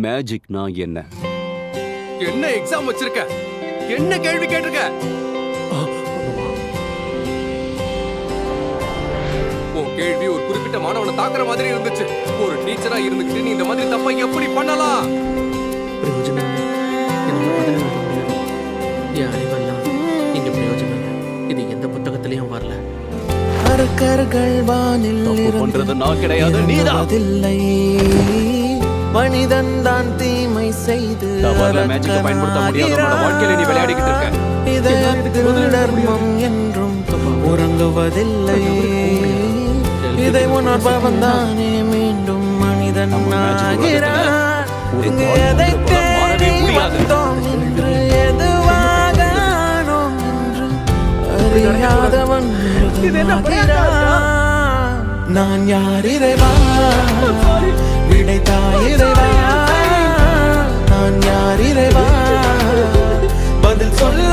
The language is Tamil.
மேஜிக்னா என்ன? என்ன எக்ஸாம் வச்சிருக்க? என்ன கேள்வி கேட்டிருக்க? உன் கேள்வி ஒரு குறிப்பிட்ட மாணவனை தாக்குற மாதிரி இருந்துச்சு. ஒரு டீச்சரா இருந்துகிட்டு நீ இந்த மாதிரி தப்பா எப்படி பண்ணலாம்? பிரயோஜனம் இல்லை. எனக்கு பதில் எழுத முடியாது. என் அறிவெல்லாம் இங்க பிரயோஜனம் இல்லை. இது எந்த புத்தகத்திலையும் வரல. கற்கர்கள் வானில் பண்றது நான் கிடையாது, நீதான். மனிதன் தான் தீமை செய்து மேஜிக்கை பயன்படுத்த முடியாத வாழ்க்கையில நீ விளையாடிக்கிட்டு இருக்க. இதயத்தில் தர்மம் என்றும் உறங்குவதில்லை. இதை உணர்பவன் தானே மீண்டும் மனிதன் ஆகிறான். இங்கு எதை தேடி வந்தோம் என்று எதுவாக ஆனோம் என்று அறியாதவன் நான் யார் இறைவா? விடைத்தாய் இறைவா. நான் யார் இறைவா? பதில் சொல்ல